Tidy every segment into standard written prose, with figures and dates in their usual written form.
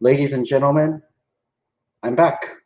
Ladies and gentlemen, I'm back.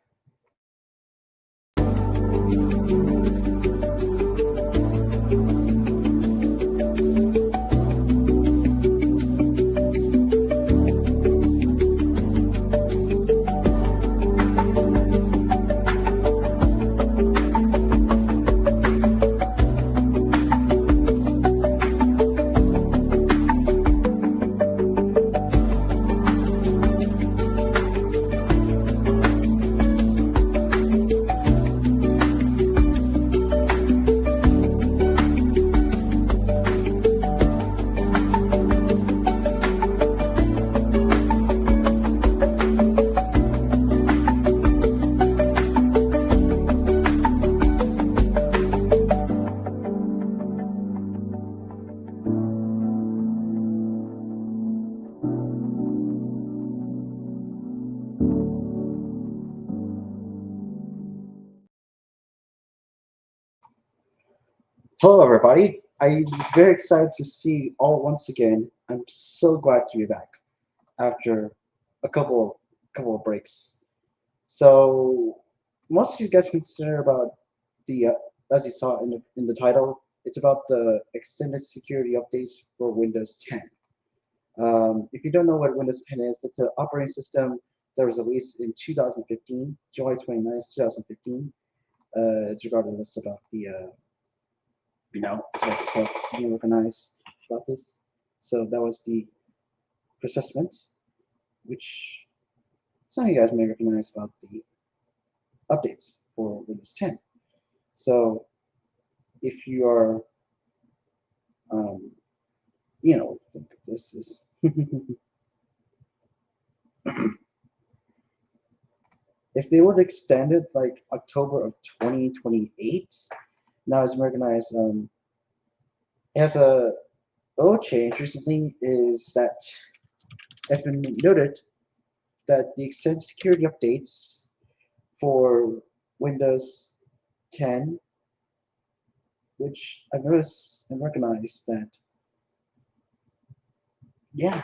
Hello, everybody. I'm very excited to see you all once again. I'm so glad to be back after a couple of breaks. So, most of you guys consider about the as you saw in the title, it's about the extended security updates for Windows 10. If you don't know what Windows 10 is, it's an operating system that was released in 2015, July 29th, 2015. It's regardless about the it's about being organized about this. So that was the assessment, which some of you guys may recognize about the updates for Windows 10. So if you are, um, this is if they would extend it like October of 2028, now it's recognized. It has a little change recently is that it's been noted that the extended security updates for Windows 10, which I've noticed and recognized that, yeah,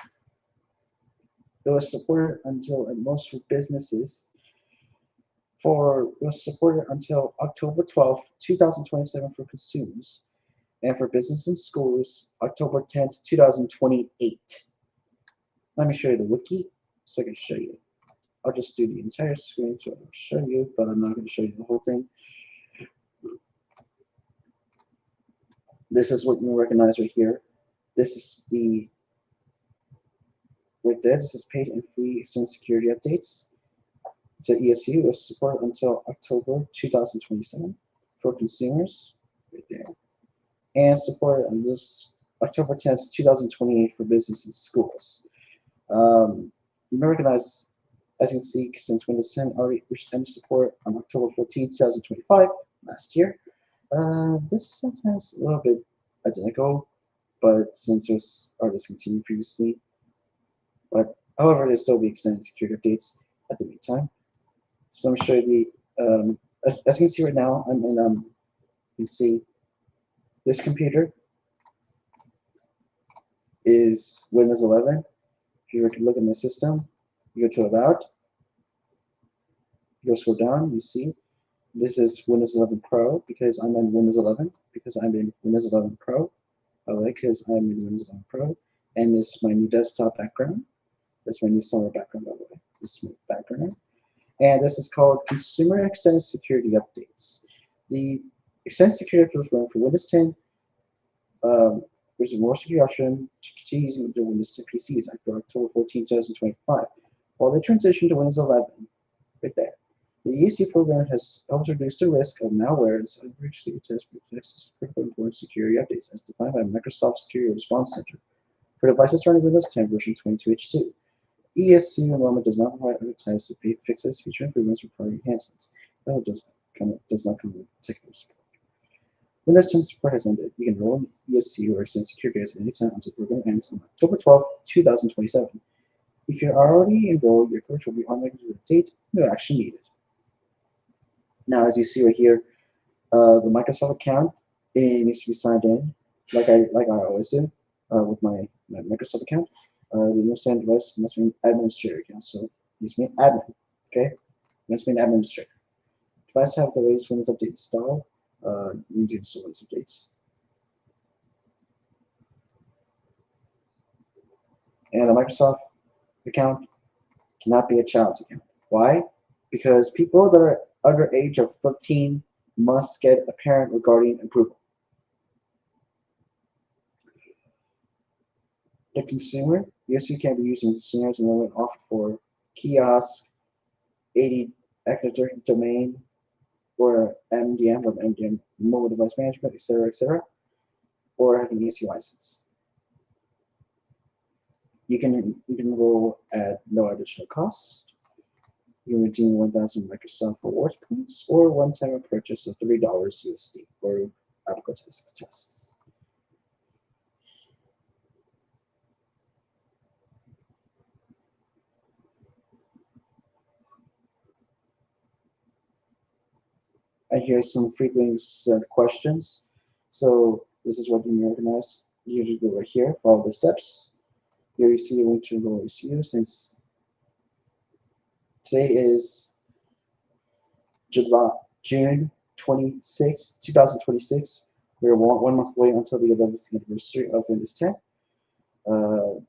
it was supported until, and most for businesses, it was supported until October 12th, 2027 for consumers, and for business and schools, October 10th, 2028. Let me show you the wiki so I can show you. I'll just do the entire screen so I'll show you, but I'm not going to show you the whole thing. This is what you recognize right here. This is the right there. This is paid and free extended security updates. It's an ESU. It's support until October 2027 for consumers, right there, and support on this October 10th, 2028 for business and schools. You may recognize, as you can see, since Windows 10 already reached end support on October 14th, 2025, last year. This sometimes a little bit identical, but since it was already discontinued previously. But however, there still be extended security updates at the meantime. So let me show you the, as you can see right now, I'm in, you can see this computer is Windows 11. If you were to look at my system, you go to About, you go scroll down, you see this is Windows 11 Pro because I'm in Windows 11, because I'm in Windows 11 Pro. Because I'm in Windows 11 Pro, and this is my new desktop background. That's my new summer background, by the way. This is my background. And this is called Consumer Extended Security Updates. The Extended Security Updates run for Windows 10. There's a more security option to continue using the Windows 10 PCs after October 14, 2025. While they transition to Windows 11, right there. The ESU program has helped reduce the risk of malware and cyber test protects critical important security updates as defined by Microsoft Security Response Center for devices running Windows 10 version 22H2. ESU enrollment does not provide other types of fixes, feature improvements, or product enhancements. It does not come with technical support. Windows 10 support has ended. You can enroll in ESU or extend security at any time until the program ends on October 12, 2027. If you're already enrolled, your coach will be automatically updated. No action needed. Now, as you see right here, the Microsoft account, it needs to be signed in, like I always do, with my Microsoft account. The Windows 10 device must be an administrator account, so This means admin. Okay, this means administrator. Device have the latest Windows update installed. You need to install Windows updates. And the Microsoft account cannot be a child's account. Why? Because people that are under age of 13 must get a parent regarding approval. The consumer, ESU can be used in consumers enrollment offered for kiosk, 80 active domain, or MDM, mobile device management, etc., or having ESU license. You can enroll at no additional cost. You can redeem 1,000 Microsoft Rewards points or one-time purchase of $3 USD for applicable to 6 tasks. And here's some frequently said questions. So this is what you may recognize. You usually go right here, follow the steps. Here you see a link to enroll ESU. Since today is June 26, 2026, we're 1 month away until the 11th anniversary of Windows 10.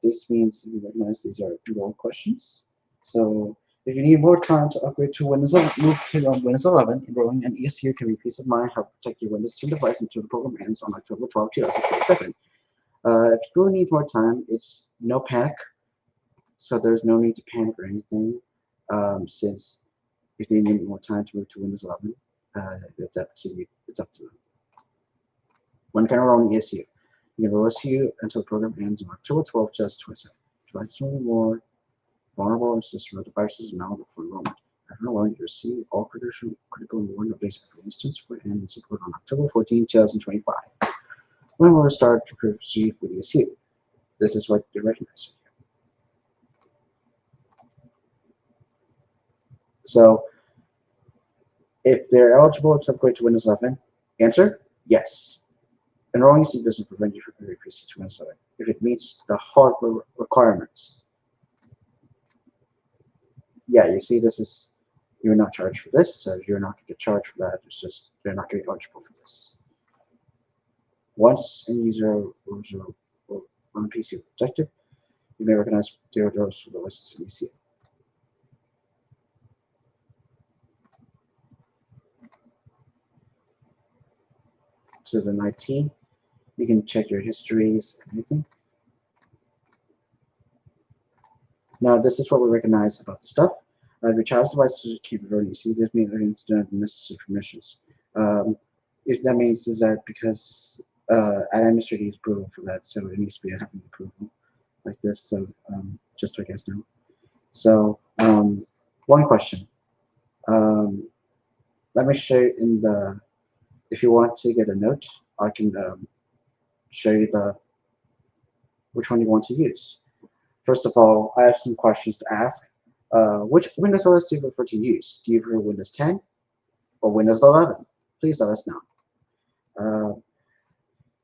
This means you recognize these are enroll questions. So if you need more time to upgrade to Windows 11, move to Windows 11. Enrolling an ESU can be peace of mind, help protect your Windows 10 device until the program ends on October 12, 2027. If you really need more time, it's no panic. So there's no need to panic or anything, since if they need more time to move to Windows 11, it's up to you. It's up to them. When can enroll in ESU? You can enroll ESU until the program ends on October 12, 2027. Devices will be more vulnerable and system devices now for enrollment. After enrollment, you receive all critical enrollment updates for instance and support on October 14, 2025. When we'll start to proceed with ESU. This is what they recognize. So, if they're eligible to upgrade to Windows 11, answer yes. Enrolling ESU doesn't prevent you from increasing to Windows 11 if it meets the hardware requirements. Yeah, you see, this is, you're not charged for this, so you're not going to get charged for that. It's just you're not going to be eligible for this. Once a user or on a PC is protected, you may recognize $0 for the license in ESU. So then IT, you can check your histories and anything. Now this is what we recognize about the stuff. Your child's device capability. You see, this means necessary permissions. If that means is that because an administrator needs approval for that, so it needs to be having approval like this. So just so you guys know. So one question. Let me show you in the. If you want to get a note, I can show you which one you want to use. First of all, I have some questions to ask. Which Windows OS do you prefer to use? Do you prefer Windows 10 or Windows 11? Please let us know.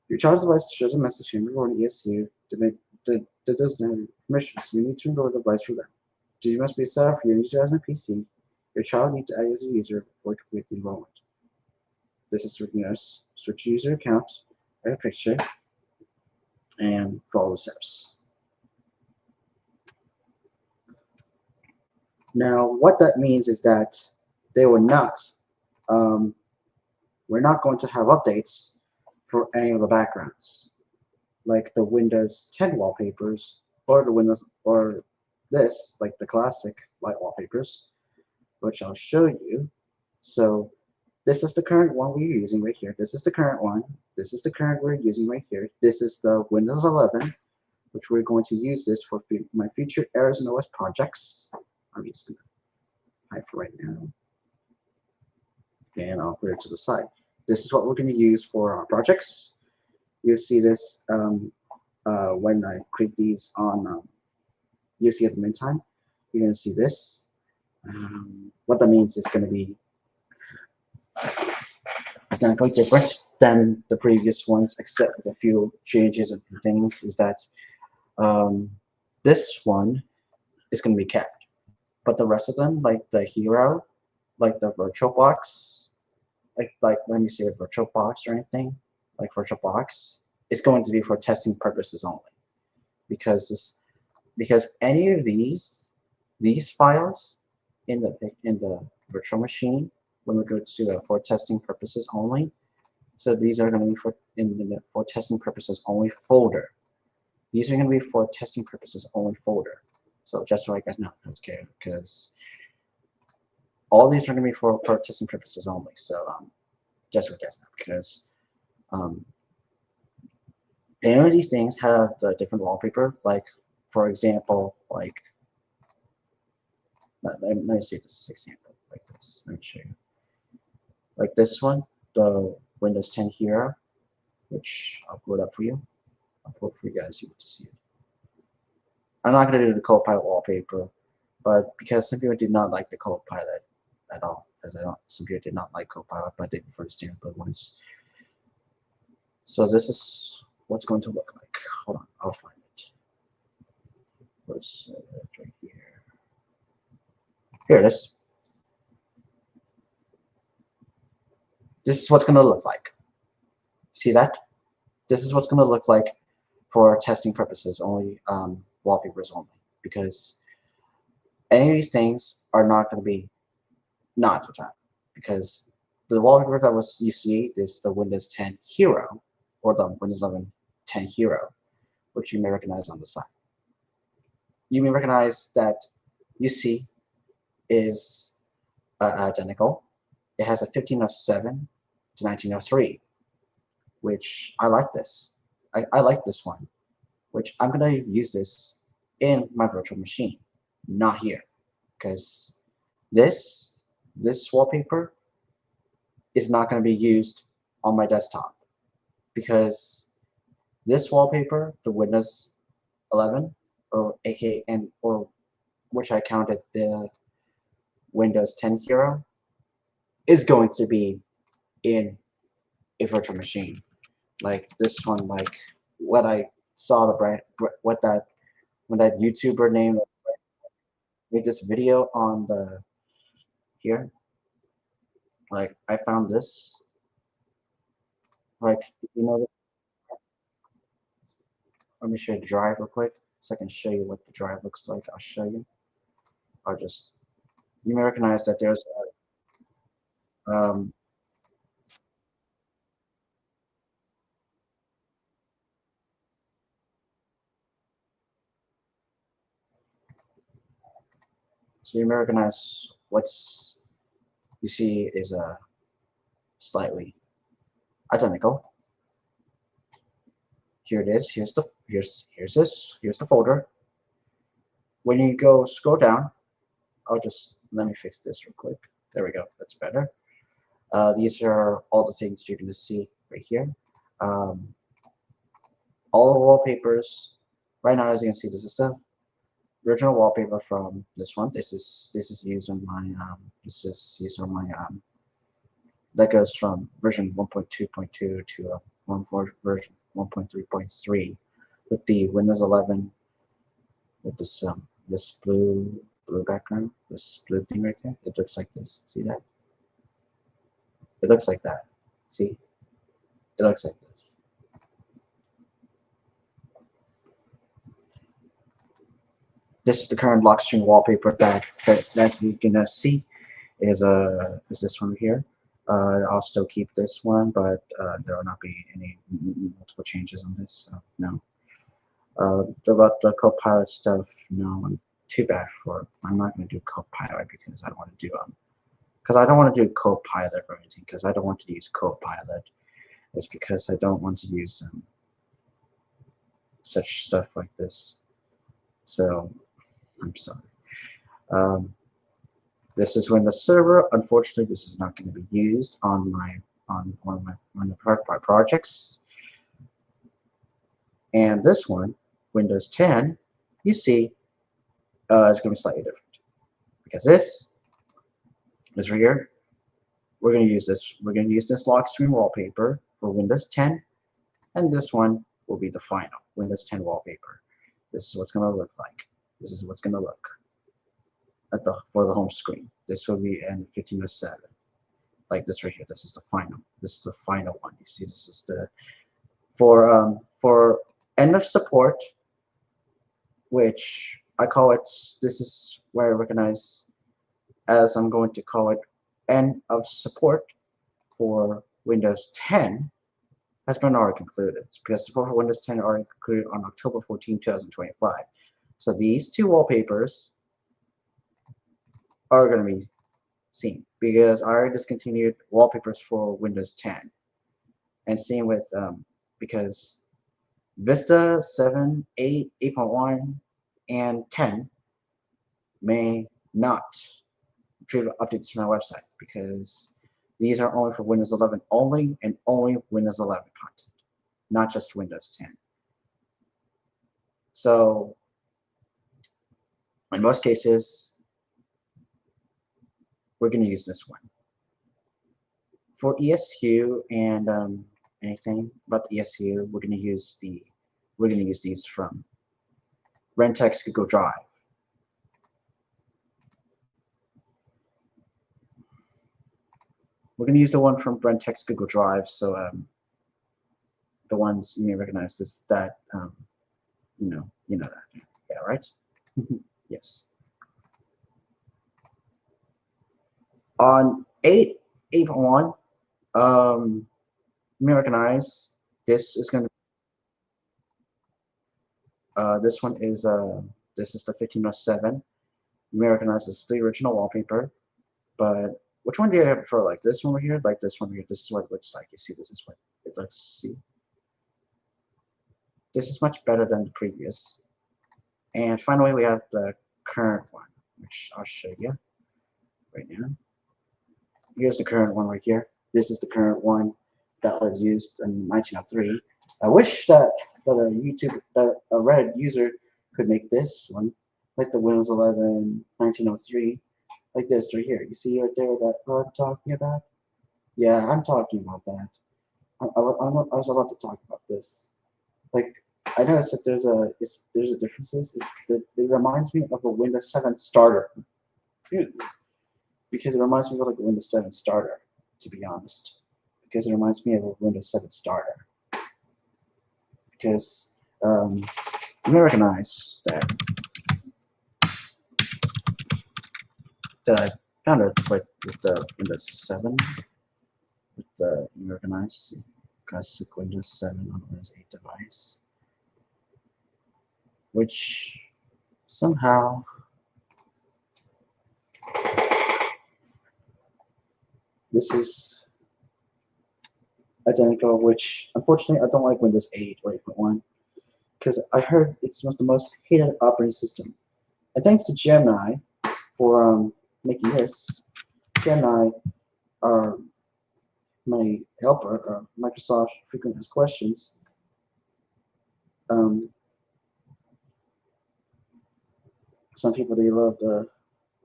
Your child's device shows a message to enroll in ESU that doesn't have permissions. You need to enroll the device for them. You must be set up for your user as a PC. Your child needs to add as a user before complete the enrollment. This is us. Switch user account, add a picture, and follow the steps. Now, what that means is that they will not, we're not going to have updates for any of the backgrounds, like the Windows 10 wallpapers, or the Windows, or this, like the classic light wallpapers, which I'll show you. So this is the current one we're using right here. This is the current one. This is the current we're using right here. This is the Windows 11, which we're going to use this for my future errors and OS projects. I'm just going to hide for right now. And I'll put it to the side. This is what we're going to use for our projects. You'll see this when I create these on, you'll see at the meantime. You're going to see this. What that means is going to be identically different than the previous ones, except with a few changes and things, is that this one is going to be kept. but the rest of them, like the hero, like the virtual box, like let me see a virtual box or anything, like virtual box, is going to be for testing purposes only, because any of these files in the virtual machine, when we go to for testing purposes only, so these are going to be for testing purposes only folder. These are going to be for testing purposes only folder. So just so I guys know, okay, because all these are going to be for testing purposes only. So just so you guys know, because any of these things have the different wallpaper. Like for example, like let me see this example like this. Let me show you. Like this one, the Windows 10 Hero, which I'll put up for you. I'll put for you guys to see it. I'm not going to do the Copilot wallpaper, but because some people did not like the Copilot at all, because some people did not like Copilot, but they prefer the standard ones. So this is what's going to look like. Hold on, I'll find it. Where's it? Right here. Here it is. This is what's going to look like. See that? This is what's going to look like for testing purposes only, wallpapers only, because any of these things are not going to be not for time, because the wallpaper that you see is the Windows 10 Hero, or the Windows 11 10 Hero, which you may recognize on the side. You may recognize that you see is identical. It has a 1507 to 1903, which I like this. I like this one, which I'm going to use this in my virtual machine, not here, because this wallpaper is not going to be used on my desktop, because this wallpaper, the Windows 11, or aka or which I counted the Windows 10 Hero, is going to be in a virtual machine. Like this one, like what I saw when that YouTuber named made this video on the here. Like I found this. Like let me show you the drive real quick, so I can show you what the drive looks like. I'll show you. You may recognize that there's so you may recognize what's you see is slightly identical. Here it is. Here's the folder. When you go scroll down, let me fix this real quick. There we go. That's better. These are all the things you're going to see right here. All the wallpapers. Right now, as you can see, this is the original wallpaper from this one. This is used on my that goes from version 1.2.2 to version 1.3.3 with the Windows 11 with this blue background, this blue thing right there. It looks like this. See that? It looks like that. See? It looks like this. This is the current lock screen wallpaper that you can see is this one here. I'll still keep this one, but there will not be any multiple changes on this. So no. About the Copilot stuff, no, I'm too bad for. I'm not going to do Copilot because I don't want to do Copilot or anything, because I don't want to use Copilot. It's because I don't want to use such stuff like this. So I'm sorry. This is Windows Server. Unfortunately, this is not going to be used on one of my projects. And this one, Windows 10, you see, is going to be slightly different, because this right here. We're going to use this. We're going to use this lock screen wallpaper for Windows 10, and this one will be the final Windows 10 wallpaper. This is what's going to look like. This is what's going to look. for the home screen. This will be in 1507, like this right here. This is the final. This is the final one. You see, this is the for end of support, which I call it. This is where I recognize as I'm going to call it end of support for Windows 10 has been already concluded, because support for Windows 10 already concluded on October 14, 2025. So these two wallpapers are going to be seen because I already discontinued wallpapers for Windows 10. And same with because Vista 7, 8, 8.1, and 10 may not retrieve updates from my website because these are only for Windows 11 only, and only Windows 11 content, not just Windows 10. So in most cases, we're going to use this one. For ESU and anything about the ESU, we're going to use these from Rentex Google Drive. We're going to use the one from Rentex Google Drive, so the ones you may recognize this that you know that, yeah, right? Yes. On 8.1, you may recognize this is going to this one is this is the 1507. You may recognize this is the original wallpaper, but which one do you prefer? Like this one over here, like this one over here? This is what it looks like. You see, this is what it looks. See, this is much better than the previous. And finally, we have the current one, which I'll show you right now. Here's the current one right here. This is the current one that was used in 1903. I wish that a Reddit user could make this one, like the Windows 11 1903, like this right here. You see right there that I'm talking about? Yeah, I'm talking about that. I was about to talk about this. Like, I noticed that there's a differences. It reminds me of a Windows 7 starter. Because it reminds me of like a Windows 7 starter, to be honest. Because it reminds me of a Windows 7 starter. Because you may recognize that I found it with the Windows 7. With the you recognize classic Windows 7 on Windows 8 device, which somehow this is identical, which unfortunately I don't like Windows 8 or 8.1 because I heard it's the most hated operating system. And thanks to Gemini for making this. Gemini, my helper, Microsoft frequently asks questions. Some people, they love the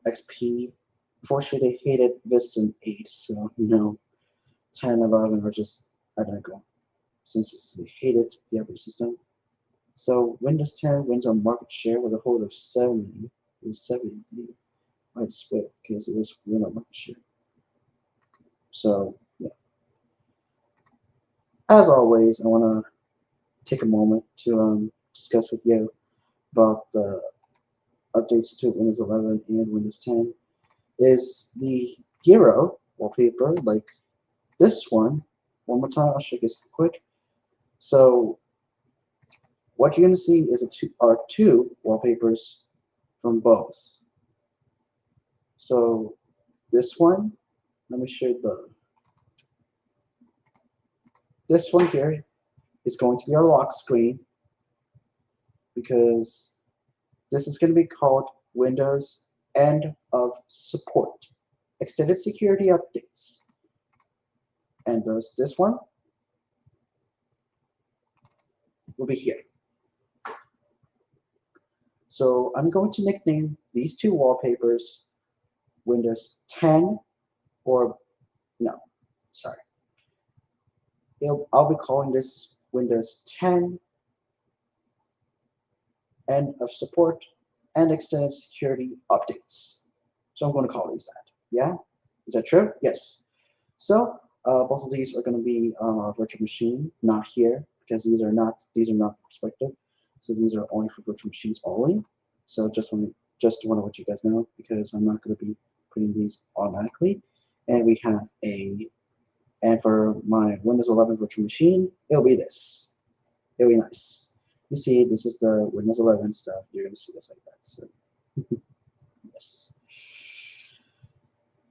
XP. Unfortunately, they hated Vista and 8, so 10 and 11 are just identical since they hated the operating system. So Windows 10 wins on market share with a hold of 70. It was 73. I split because it was win on market share. So yeah. As always, I want to take a moment to discuss with you about the updates to Windows 11 and Windows 10. Is the hero wallpaper like this one? One more time, I'll show you this quick. So what you're going to see is two wallpapers from both. So this one, let me show you this one here is going to be our lock screen because this is going to be called Windows End of Support, Extended Security Updates. And this one will be here. So I'm going to nickname these two wallpapers Windows 10 or no, sorry. I'll be calling this Windows 10 End of Support and Extended Security Updates. So I'm going to call these that. Yeah? Is that true? Yes. So both of these are going to be virtual machine, not here, because these are not perspective. So these are only for virtual machines only. So just want to let you guys know, because I'm not going to be putting these automatically. And we have and for my Windows 11 virtual machine, it'll be this. It'll be nice. You see, this is the Windows 11 stuff. You're going to see this like that. So yes.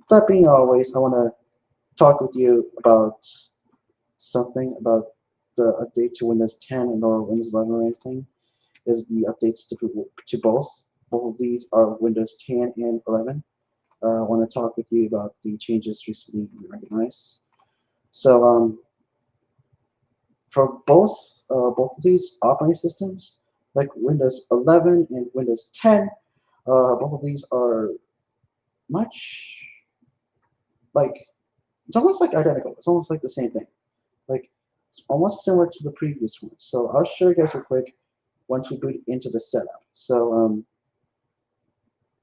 That being always, I want to talk with you about something about the update to Windows 10 or Windows 11 or anything. Is the updates to both. Both of these are Windows 10 and 11. I want to talk with you about the changes recently recognized. So for both of these operating systems, like Windows 11 and Windows 10, both of these are much like, it's almost like identical. It's almost like the same thing. Like, it's almost similar to the previous one. So I'll show you guys real quick once we boot into the setup. So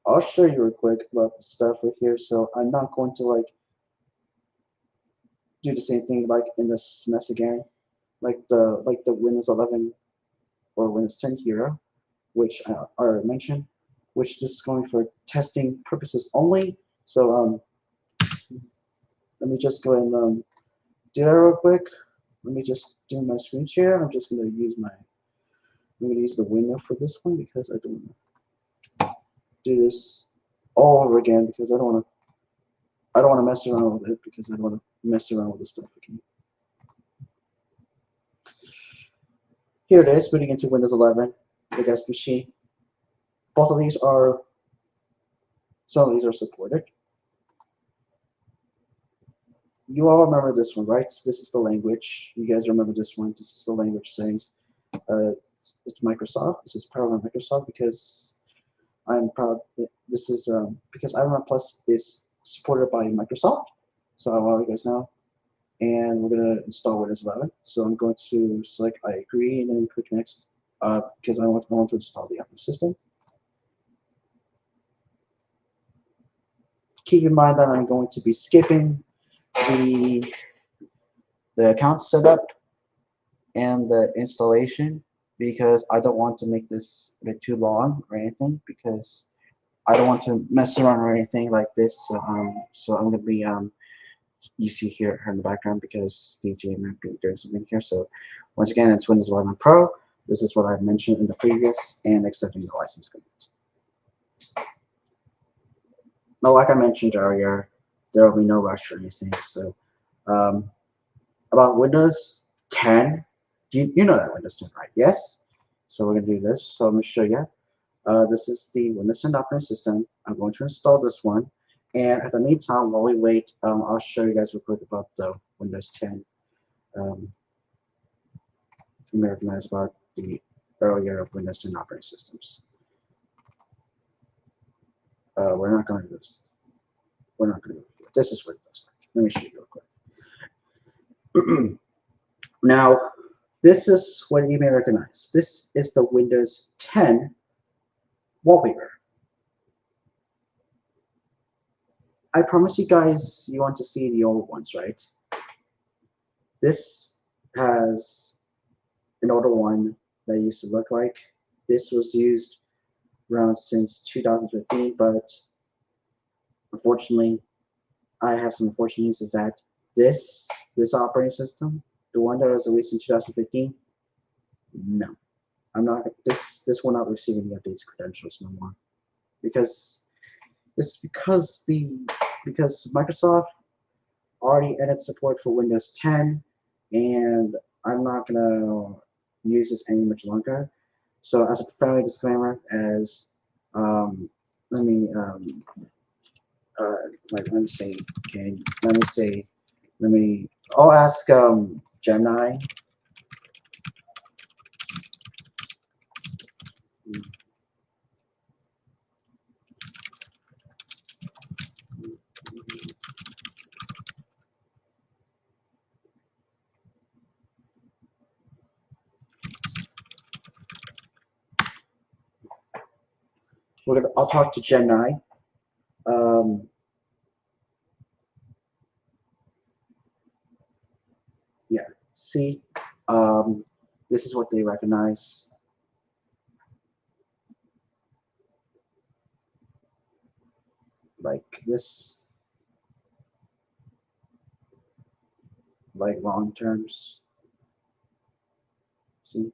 I'll show you real quick about the stuff right here. So I'm not going to like do the same thing like in this mess again, like the Windows 11 or Windows 10 Hero, which I already mentioned, which just is going for testing purposes only. So let me just go ahead and do that real quick. Let me just do my screen share. I'm just going to use the window for this one, because I don't want to do this all over again, because I don't want to mess around with it, because I don't want to mess around with this stuff again. Here it is, booting into Windows 11, the guest machine. Both of these are, some of these are supported. You all remember this one, right? This is the language. You guys remember this one. This is the language settings. It's Microsoft. This is powered by Microsoft, because I'm proud. This is because iRun Plus is supported by Microsoft. So I want you guys know. And we're going to install Windows 11. So I'm going to select I agree and then click next, because I want to install the operating system. Keep in mind that I'm going to be skipping the account setup and the installation, because I don't want to make this a bit too long or anything, because I don't want to mess around or anything like this. So I'm going to be you see here in the background, because DJ might be doing something here. So once again, it's Windows 11 Pro. This is what I've mentioned in the previous, and accepting the license agreement. Now, like I mentioned earlier, there will be no rush or anything. So about Windows 10, you know that Windows 10, right? Yes. So we're gonna do this. So I'm gonna show you. This is the Windows 10 operating system. I'm going to install this one. And at the meantime, while we wait, I'll show you guys real quick about the Windows 10. You may recognize about the earlier Windows 10 operating systems. We're not going to do this. We're not going to do it. This is what it looks like. Let me show you real quick. Now, this is what you may recognize. This is the Windows 10 wallpaper. I promise you guys you want to see the old ones, right? This has an older one that used to look like. This was used around since 2015, but unfortunately, I have some unfortunate news, is that this operating system, the one that was released in 2015, no, I'm not. This will not receive any updates credentials no more, because because Microsoft already added support for Windows 10, and I'm not gonna use this any much longer. So as a friendly disclaimer, as let me let me say, okay, I'll ask Gemini. I'll talk to Gemini Um, yeah, see, um, this is what they recognize. Like this, like long terms. See,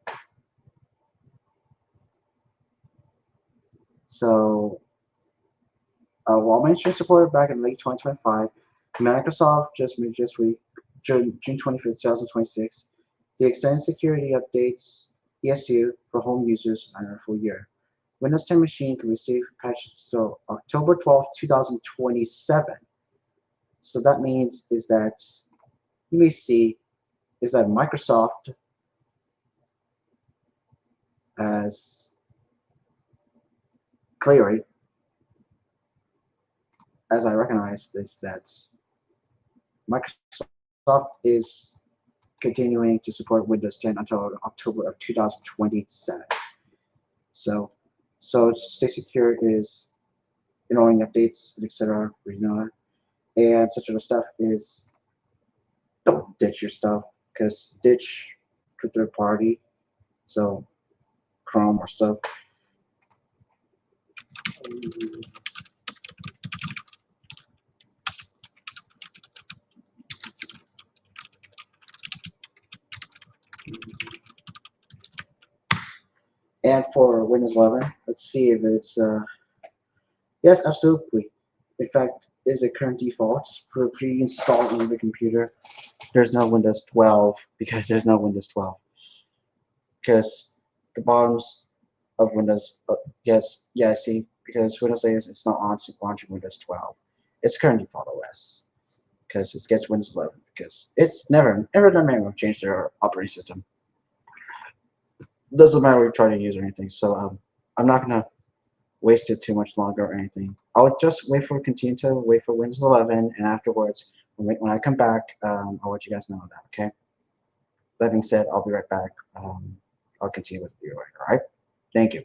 so while mainstream supported back in late 2025, Microsoft just moved this week, June 25th, 2026, the extended security updates ESU for home users under a full year. Windows 10 machine can receive patches till October 12th, 2027. So that means is that you may see is that Microsoft has clearly, as I recognize this, that Microsoft is continuing to support Windows 10 until October of 2027. So, Stay Secure is enrolling updates, etc. You know, and such other stuff is don't ditch your stuff because ditch to third party. So Chrome or stuff. And for Windows 11, let's see if it's yes, absolutely. In fact, is a current default for pre-installed on the computer. There's no Windows 12 because there's no Windows 12 because the bottoms of Windows. Yes, yeah, I see. Because Windows 8 it's not on launching Windows 12. It's current default OS because it gets Windows 11 because it's never done manual change their operating system. Doesn't matter what you try to use or anything. So I'm not gonna waste it too much longer or anything. I'll just continue to wait for Windows 11, and afterwards, when I come back, I'll let you guys know that. Okay. That being said, I'll be right back. I'll continue with the video. All right. Thank you.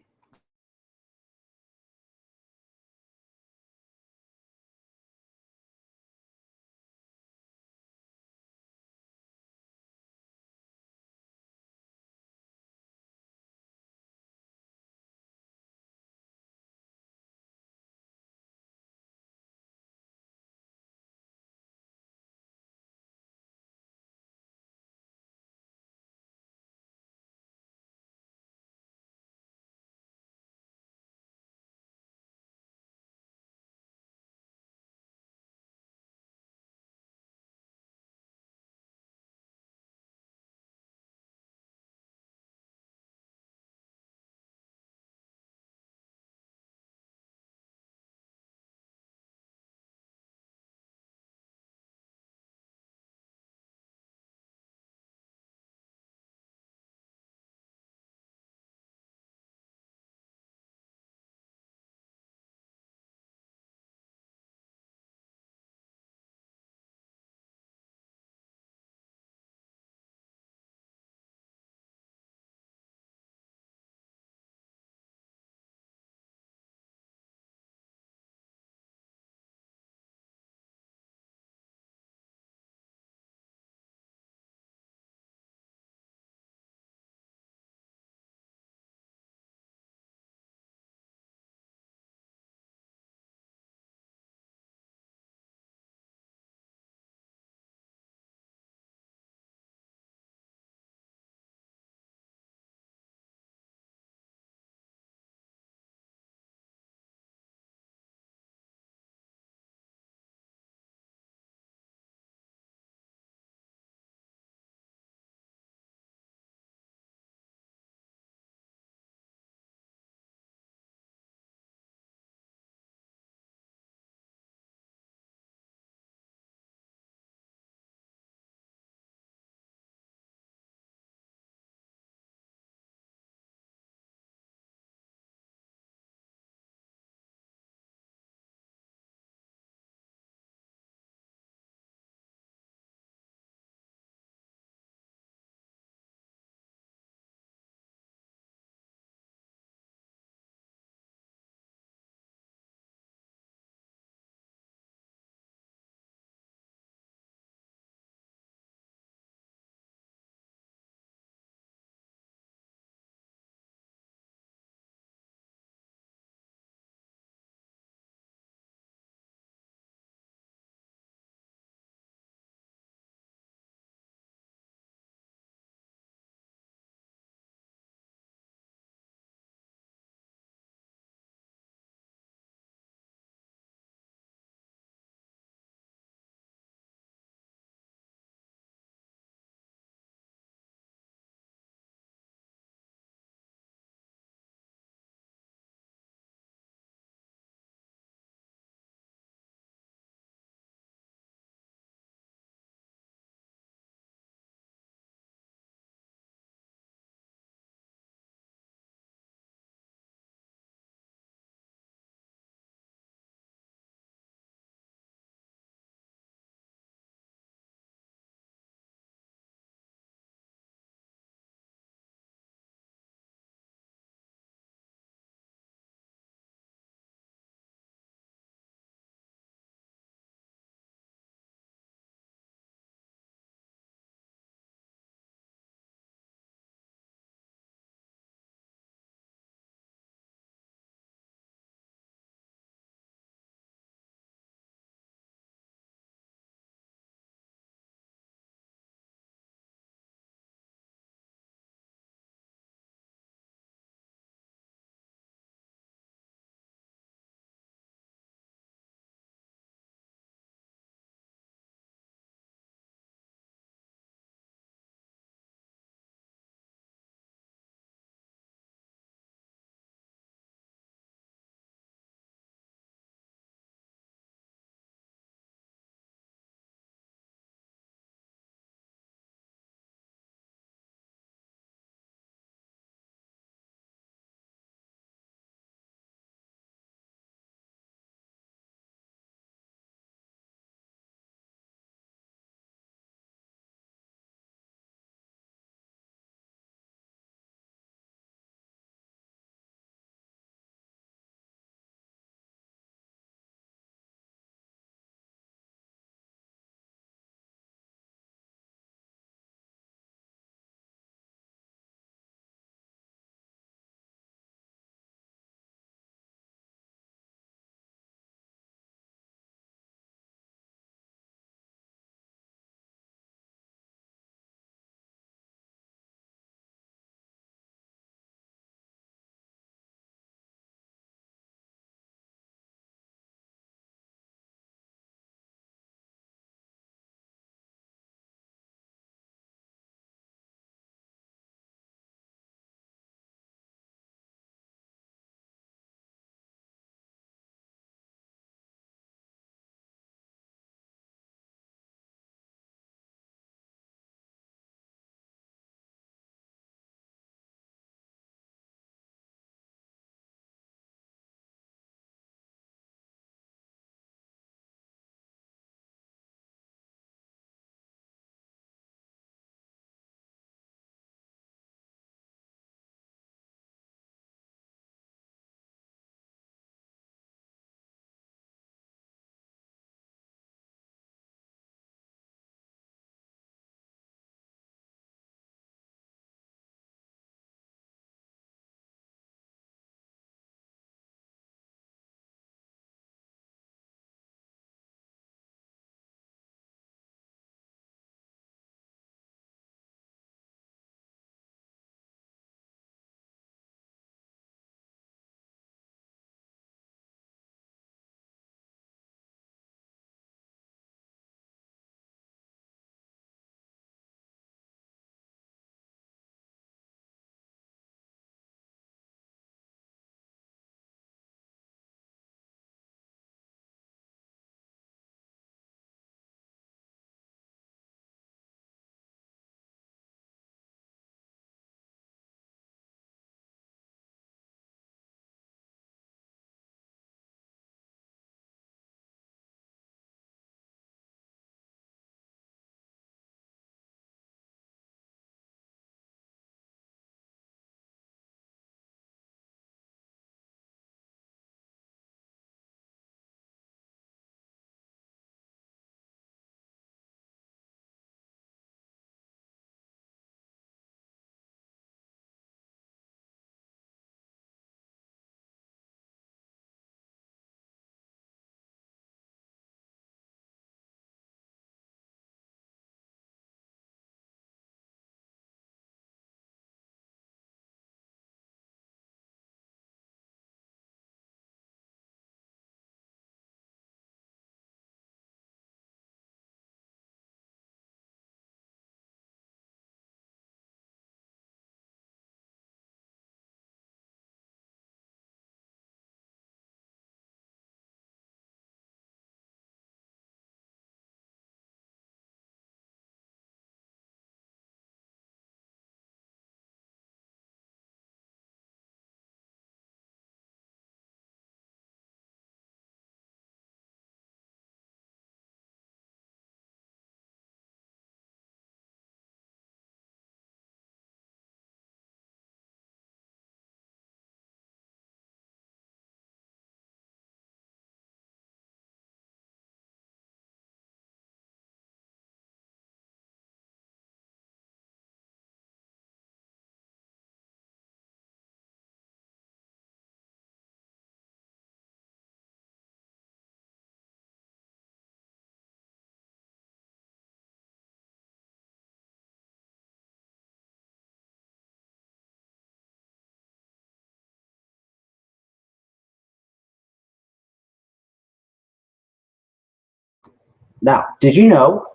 Now, did you know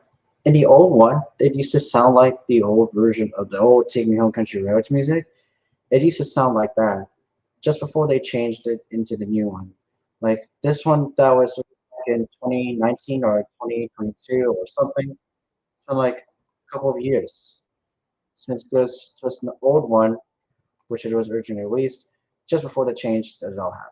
in the old one, it used to sound like the old version of the old Take Me Home Country Roads music? It used to sound like that just before they changed it into the new one. Like this one that was in 2019 or 2022 or something. So like a couple of years since this was an old one, which it was originally released, just before the change that all happened.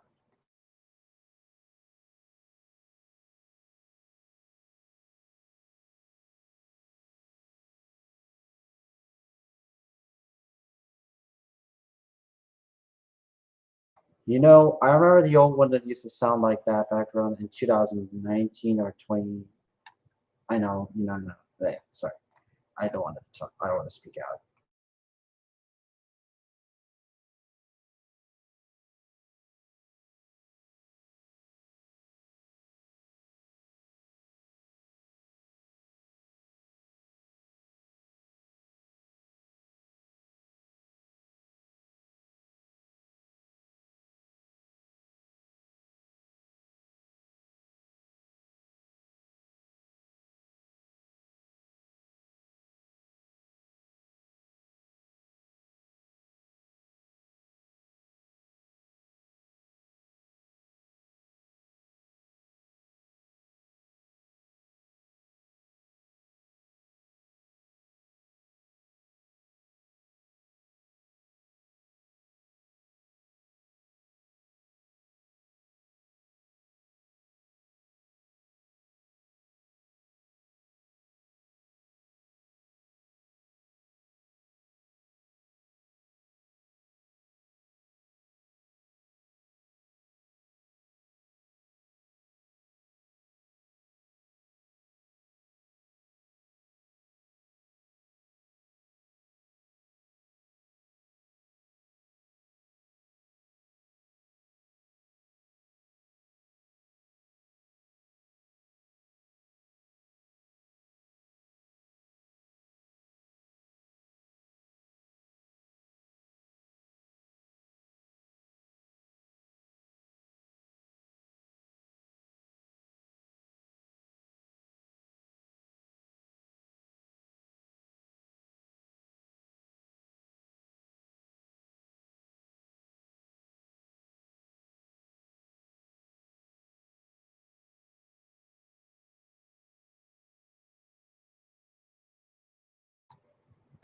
You know, I remember the old one that used to sound like that back around in 2019 or 20. I know, no. Yeah, sorry. I don't want to talk. I don't want to speak out.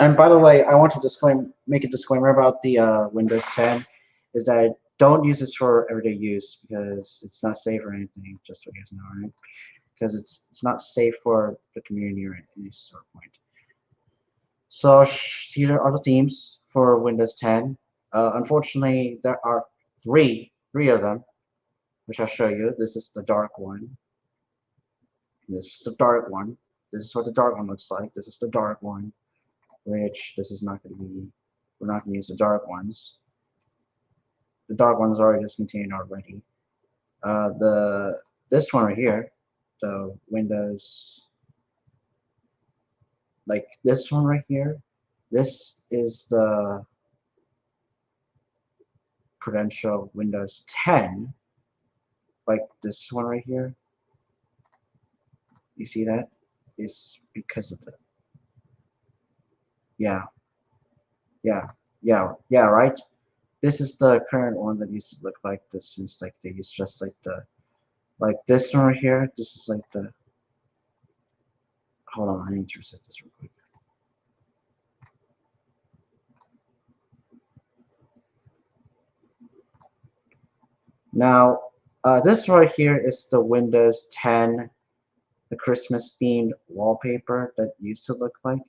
And by the way, I want to make a disclaimer about the Windows 10, is that I don't use this for everyday use because it's not safe or anything. Just so you guys know, right? Because it's not safe for the community or any sort of point. So here are the themes for Windows 10. Unfortunately, there are three of them, which I'll show you. This is the dark one. This is the dark one. This is what the dark one looks like. This is the dark one, which this is not going to be. We're not going to use the dark ones. The dark ones are already discontinued already. This one right here, the Windows, like this one right here, this is the credential Windows 10, like this one right here. You see that? Is because of the yeah, yeah, right? This is the current one that used to look like this since like they use just like the like this one right here. This is like the hold on, I need to reset this real quick. Now, this right here is the Windows 10, the Christmas themed wallpaper that used to look like.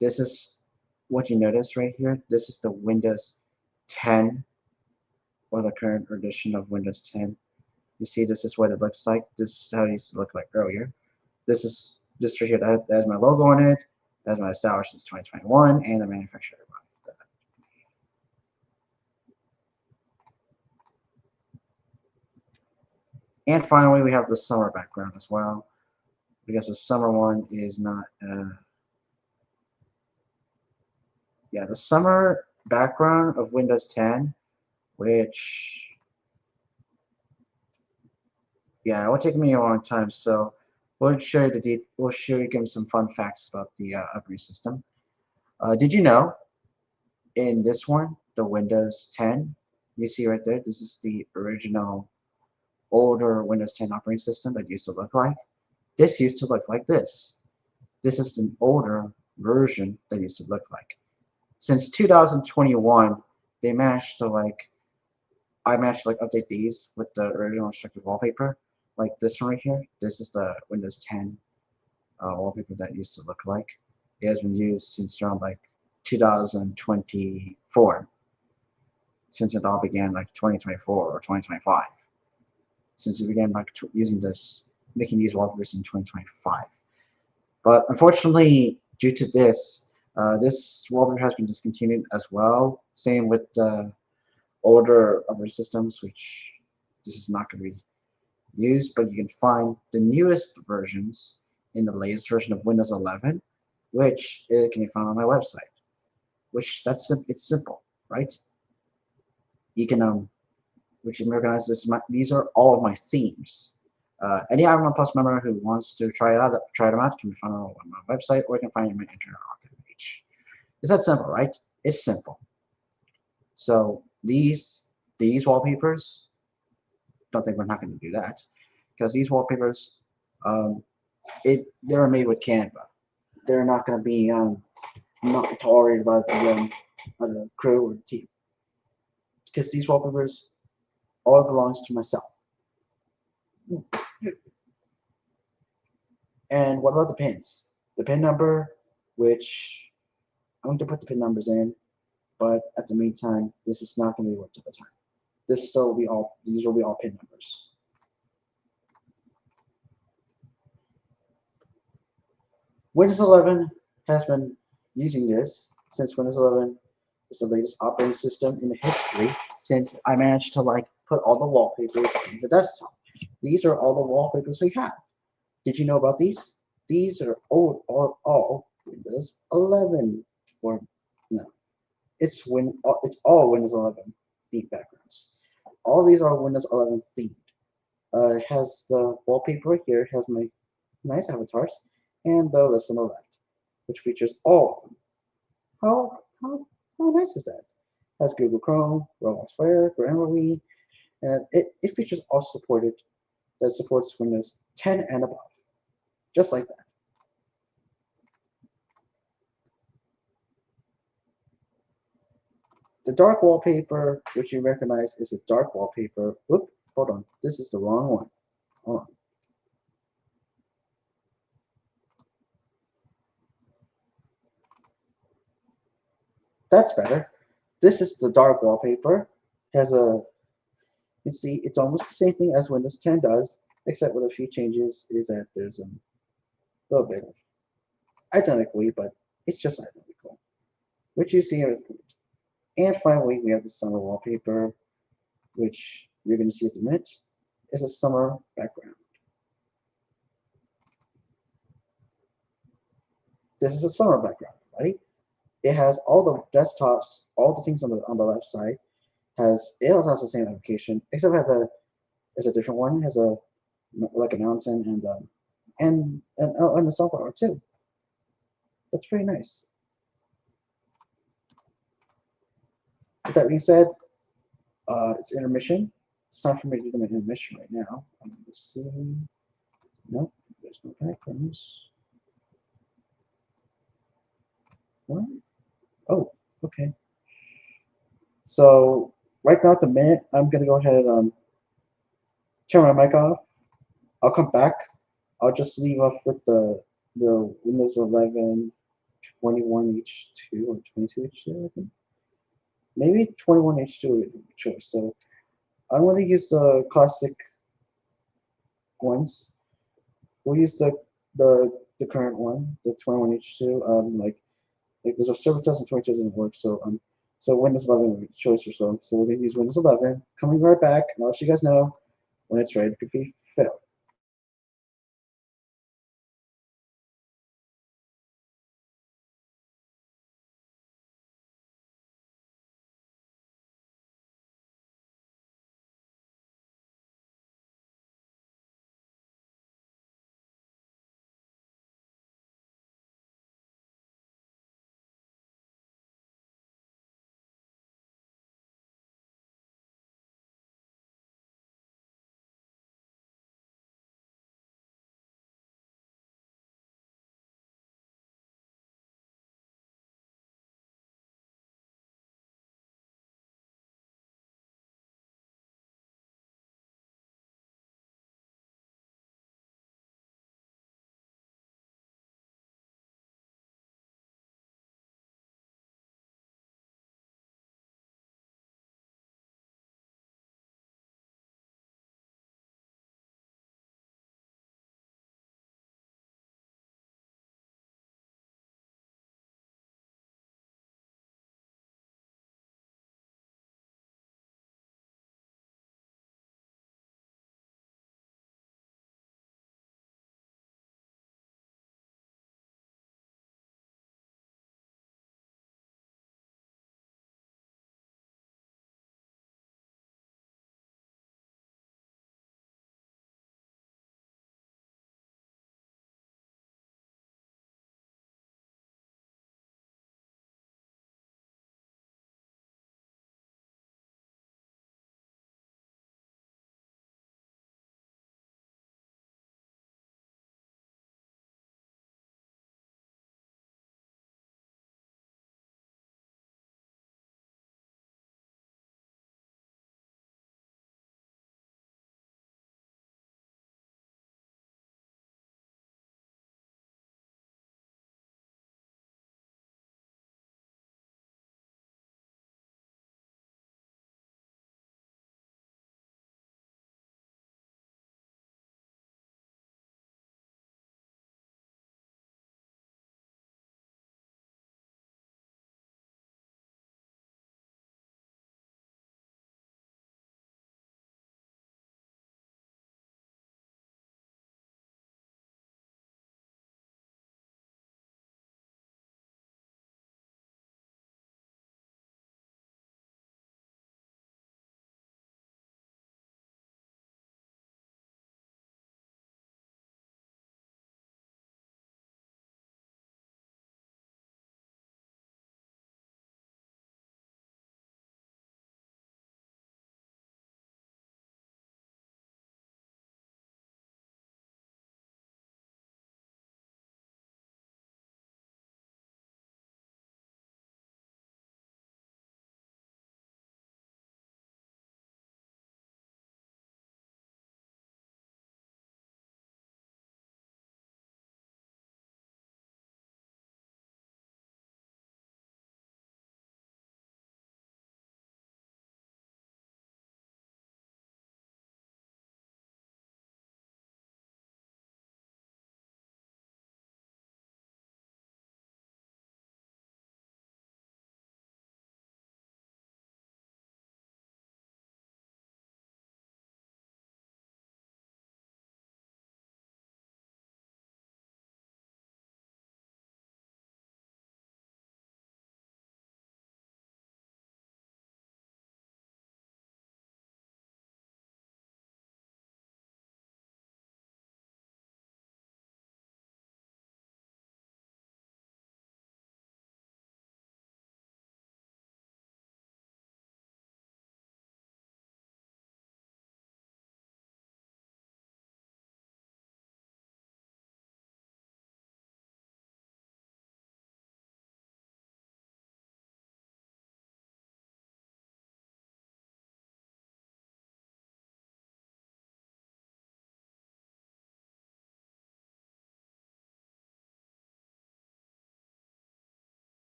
This is what you notice right here. This is the Windows 10 or the current edition of Windows 10. You see, this is what it looks like. This is how it used to look like earlier. This is this right here that has my logo on it. That's my established since 2021 and the manufacturer. And finally, we have the summer background as well, because the summer one is not. Yeah, the summer background of Windows 10, which yeah, it would take me a long time. So we'll show you some fun facts about the operating system. Did you know in this one, the Windows 10, you see right there, this is the original older Windows 10 operating system that used to look like. This used to look like this. This is an older version that used to look like. Since 2021, they managed to I managed to update these with the original instructive wallpaper, like this one right here. This is the Windows 10 wallpaper that used to look like. It has been used since around 2024, since it all began 2024 or 2025. Since it began using this, making these wallpapers in 2025. But unfortunately, due to this, this wallpaper has been discontinued as well. Same with the older operating systems, which this is not going to be used, but you can find the newest versions in the latest version of Windows 11, which it can be found on my website. It's simple, right? You can which you can recognize this. These are all of my themes. Any Iron Plus member who wants to try them out can be found on my website, or you can find it on my Internet Archive page. It's that simple, right? It's simple. So these wallpapers, don't think we're not going to do that, because these wallpapers, they're made with Canva. They're not going to be not tolerated by the crew or the team, because these wallpapers all belongs to myself. And what about the pins? The pin number, which I'm going to put the pin numbers in, but at the meantime, this is not going to be worked at the time. These will be all pin numbers. Windows 11 has been using this since Windows 11 is the latest operating system in history, since I managed to put all the wallpapers in the desktop. These are all the wallpapers we have. Did you know about these? These are all Windows 11, or no, it's all Windows 11 themed backgrounds. All these are Windows 11 themed. It has the wallpaper right here. It has my nice avatars and the list on the left, which features all of them. How nice is that? It has Google Chrome, Roblox Fire, Grammarly, and it features all supported that supports Windows 10 and above, just like that. The dark wallpaper, which you recognize is a dark wallpaper. Whoop, hold on, this is the wrong one. Hold on. That's better. This is the dark wallpaper. Has you see, it's almost the same thing as Windows 10 does, except with a few changes. Is that there's a little bit of identically, but it's just identical, which you see here. And finally, we have the summer wallpaper, which you're going to see at the minute, is a summer background. This is a summer background, right? It has all the desktops, all the things on the left side. It also has the same application, except it's a different one. It has a mountain and a sunflower too. That's pretty nice. With that being said, it's intermission. It's time for me to do my intermission right now. I'm going to see. Nope, there's no backgrounds. What? Oh, okay. So right now at the minute, I'm going to go ahead and turn my mic off. I'll come back. I'll just leave off with the Windows 11 21H2 or 22H2, I think. Maybe 21H2 would be a choice. So I'm going to use the classic ones. We'll use the current one, the 21H2. There's a server test and 22 doesn't work, so Windows 11 would be the choice or so. So we're going to use Windows 11. Coming right back, and I'll let you guys know when it's ready to be filled.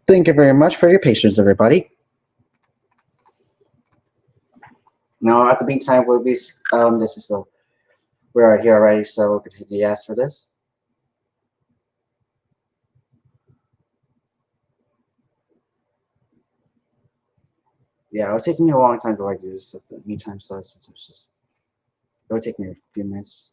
Thank you very much for your patience, everybody. Now, at the meantime, we'll be this is the we're right here already, so we could hit the yes for this. Yeah, it was taking me a long time to like do this at the meantime, so since it's just it would take me a few minutes.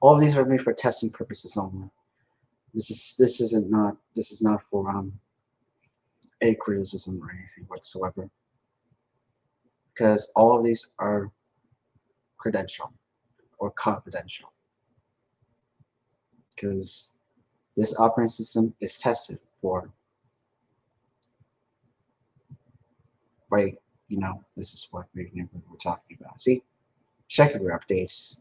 All of these are made for testing purposes only. This is not for a criticism or anything whatsoever, because all of these are credential or confidential, because this operating system is tested for, right? You know, this is what we're talking about. See, check your updates.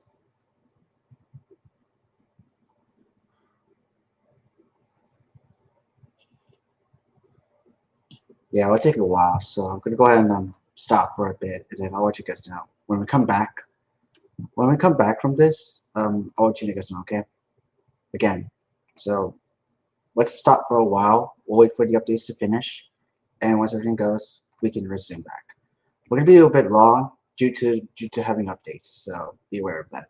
Yeah, it'll take a while, so I'm gonna go ahead and stop for a bit, and then I'll let you guys know when we come back. When we come back from this, I'll let you guys know. Okay? Again, so let's stop for a while. We'll wait for the updates to finish, and once everything goes, we can resume back. We're gonna be a little bit long due to having updates, so be aware of that.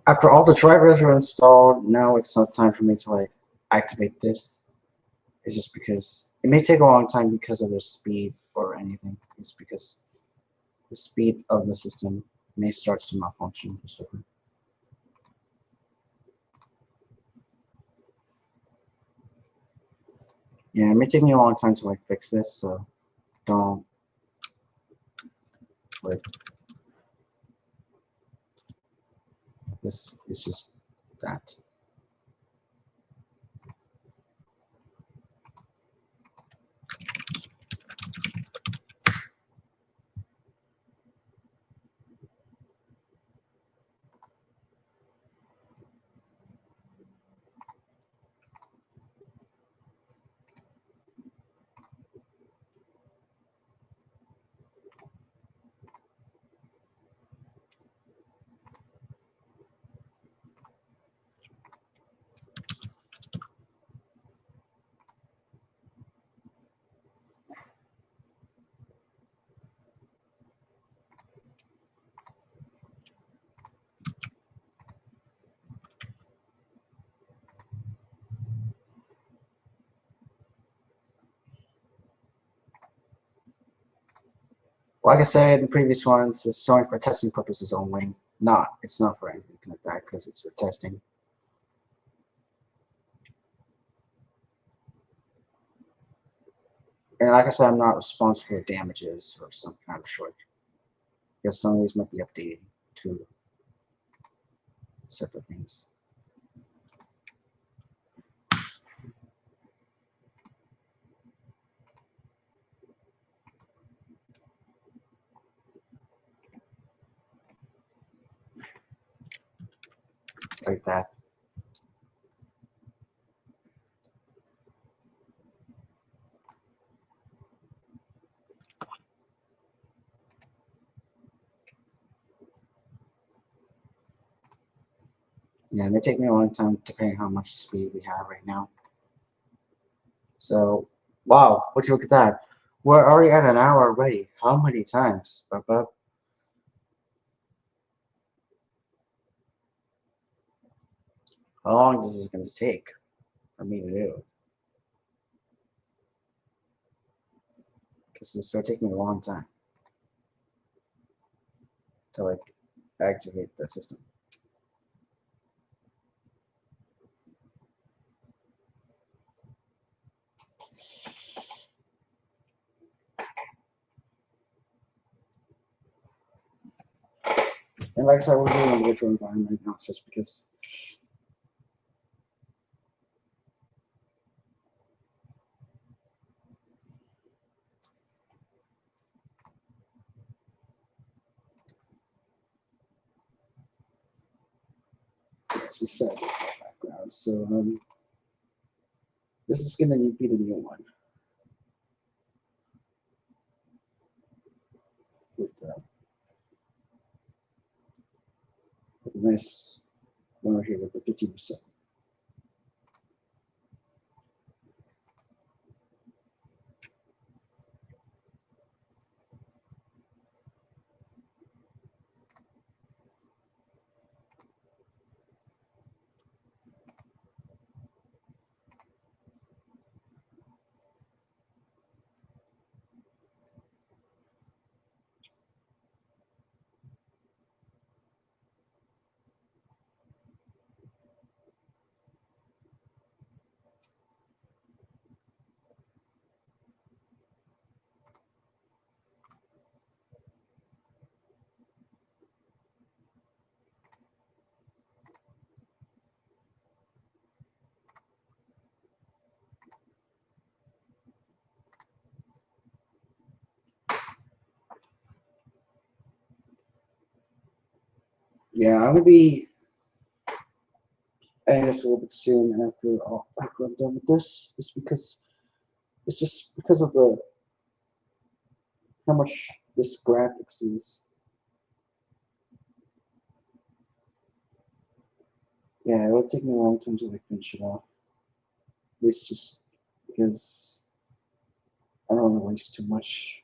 After all the drivers are installed, now it's not time for me to like activate this. It's just because it may take a long time because of the speed or anything. It's because the speed of the system may start to malfunction. Yeah, it may take me a long time to like fix this, so don't like this. It's just that. Like I said in previous ones, it's only for testing purposes only. It's not for anything like that because it's for testing. And like I said, I'm not responsible for damages or some kind of short. Because some of these might be updated to separate things. Like that. Yeah, it may take me a long time depending on how much speed we have right now. So, wow, would you look at that? We're already at an hour already. How many times? How long is this going to take for me to do? Because this will take me a long time to like activate the system. And like I said, we're doing a virtual environment now, just because this is set background. So this is going to be the new one with a nice one right here with the 15%. Yeah, I'm gonna be ending this a little bit soon after I'm done with this, just because it's just because of the how much this graphics is. Yeah, it would take me a long time to like finish it off. It's just because I don't want to waste too much.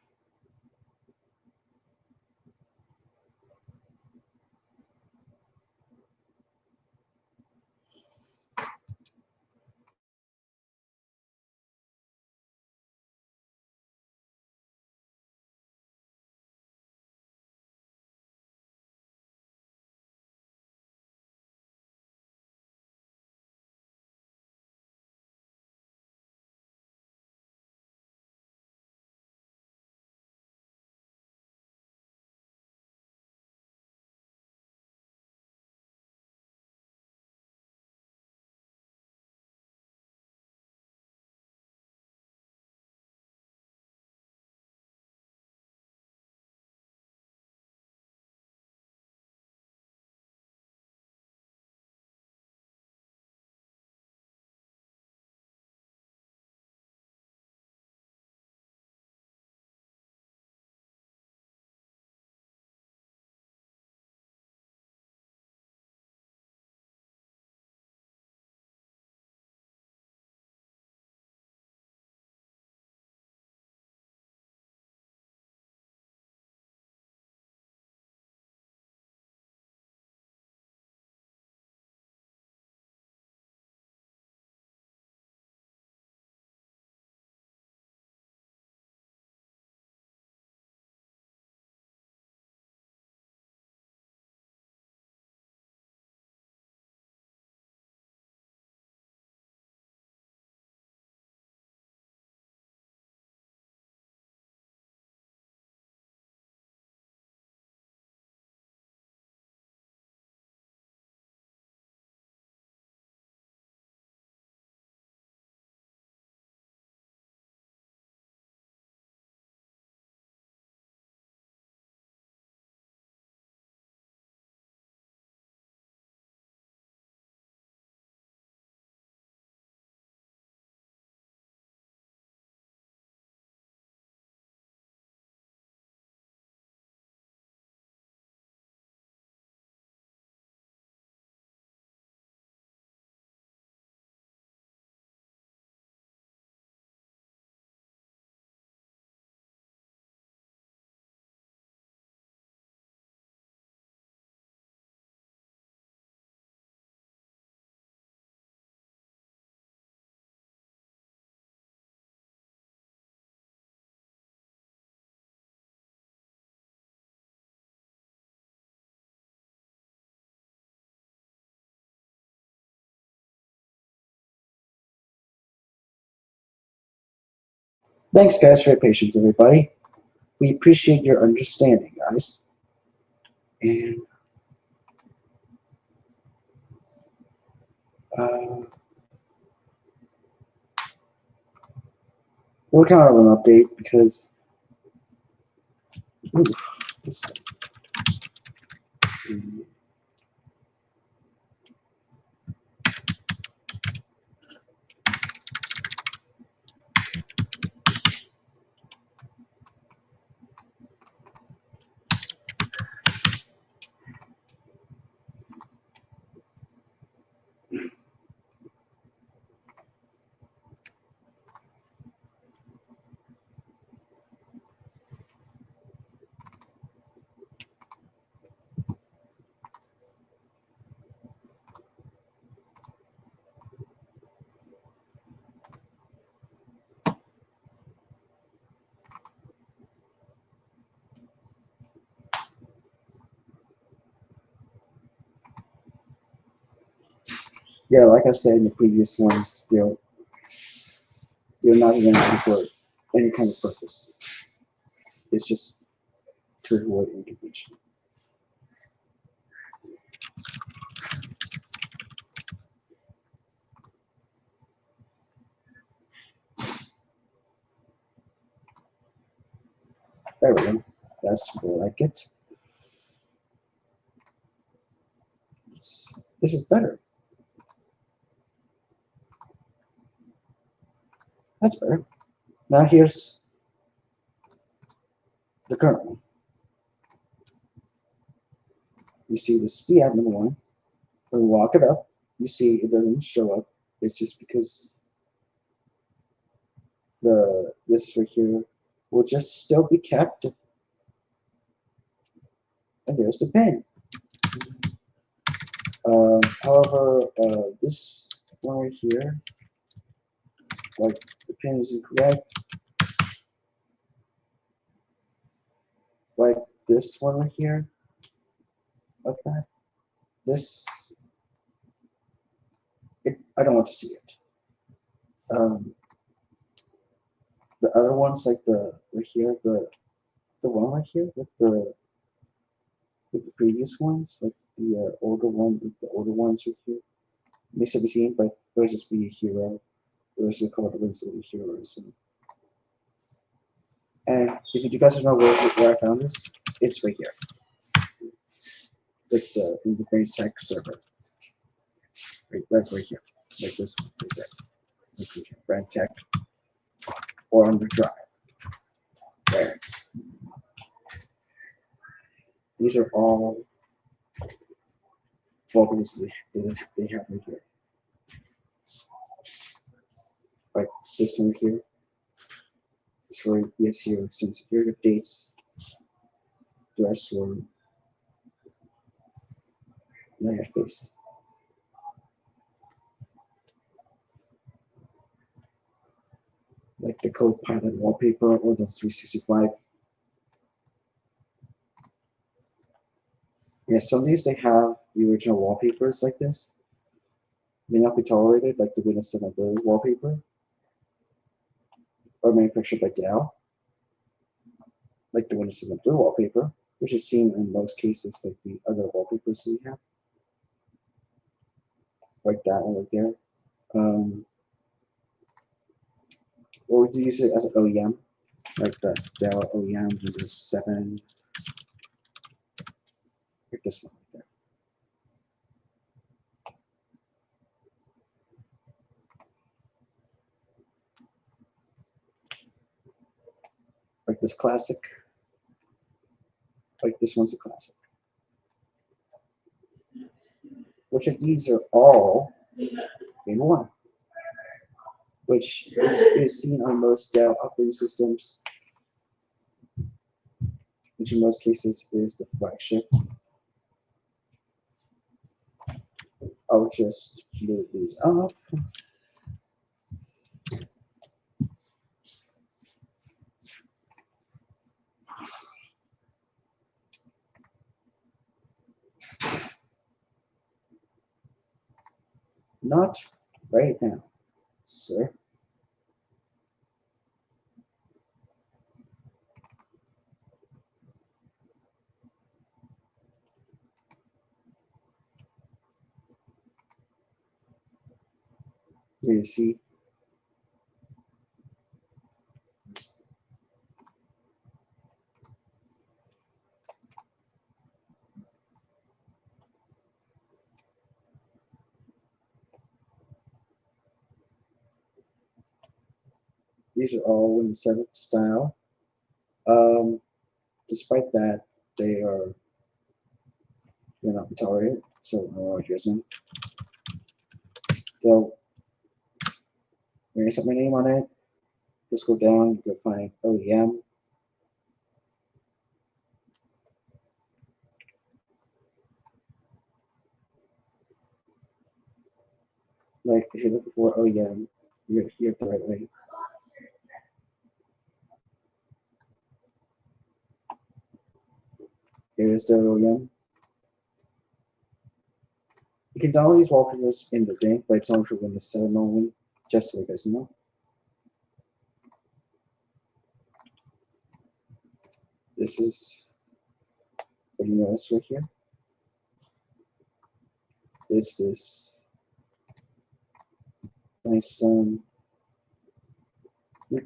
Thanks, guys, for your patience, everybody. We appreciate your understanding, guys. And we're kind of an update because oof, this, yeah, like I said in the previous ones, they're not even for any kind of purpose. It's just to avoid inconvenience. There we go. That's more like it. This is better. That's better. Now here's the current one. You see this is the admin one. When we walk it up, you see it doesn't show up. It's just because this right here will just still be kept. And there's the pin. However, this one right here, like the pin is incorrect. Like this one right here, like that. This, I don't want to see it. The other ones, like the right here, the one right here with the previous ones, like the older one, with the older ones right here, may still be seen, but it'll just be a hero. It was called Invincible Heroes. And if you guys don't know where I found this, it's right here, like in the Brain Tech server, right here, like this one, right there, like right here, Brain Tech, or on the drive. There. These are all vocals they have right here. Like this one here is for ESU extended security updates. The rest were layer faced. Like the Copilot wallpaper or the 365. Yeah, some of these they have the original wallpapers like this. May not be tolerated, like the Windows 7 Blue wallpaper, or manufactured by Dell, like the Windows 7 Blue wallpaper, which is seen in most cases like the other wallpapers we have, like that one right there. Or we do use it as an OEM, like the Dell OEM Windows 7, like this one right there. Like this classic, like this one's a classic. Which of these are all in one? Which is seen on most Dell operating systems, which in most cases is the flagship. I'll just move these off. Not right now, sir. for you to see. These are all Windows 7 style. Despite that, they are not tolerated, so no adjustment. So when I set my name on it, just go down, you can find OEM. Like if you're looking for OEM, you're the right way. Here is the OEM. You can download these wallpapers in the link, but it's only for Windows 7 only, just so you guys know. This is what you notice right here. Is this nice?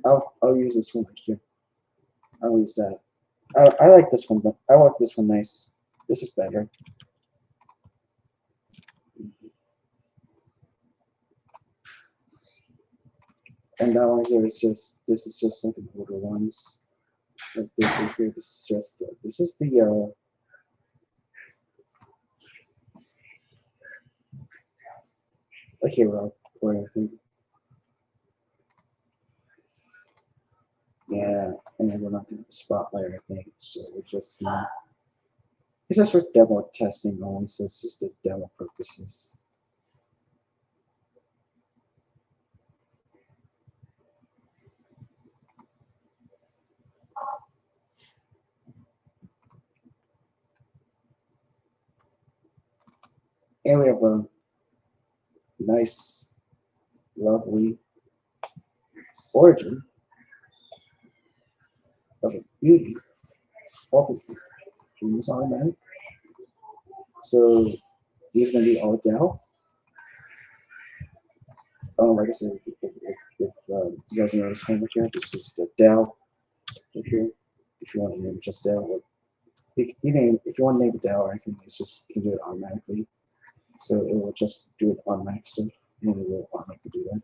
I'll use this one right here. I'll use that. I like this one, but I like this one nice. This is better. And that one here is just, this is just like the older ones. Like this one here, this is just, this is the, a hero or anything. Yeah, and we're not going to spotlight, I think. So we're just, it's just for demo testing only, so it's just the demo purposes. And we have a nice, lovely origin of a beauty wallpaper. Use automatic. So these are going to be all Dell. Like I said, if you guys know this one right here, this is the Dell right here. If you want to name it just Dell, or if you want to name it Dell or anything, it's just you can do it automatically. So it will just do it automatic stuff, and it will automatically do that.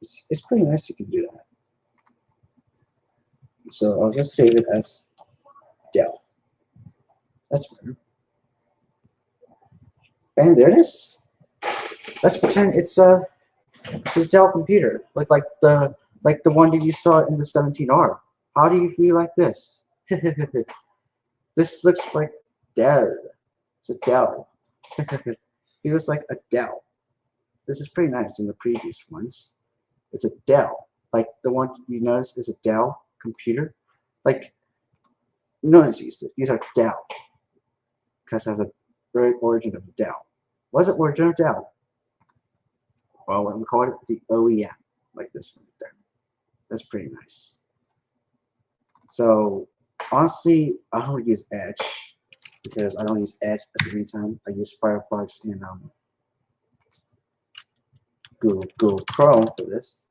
It's pretty nice you can do that. So I'll just save it as Dell. That's better. And there it is. Let's pretend it's a Dell computer, like the one that you saw in the 17R. How do you feel like this? This looks like Dell. It's a Dell. Feels like a Dell. This is pretty nice than the previous ones. It's a Dell. Like the one you notice is a Dell computer. Like, notice these are Dell. Because it has a very origin of Dell. What's the origin of Dell? Well, we call it the OEM, like this one there. That's pretty nice. So honestly, I don't use Edge because I don't use Edge at the meantime. I use Firefox and Google Chrome for this.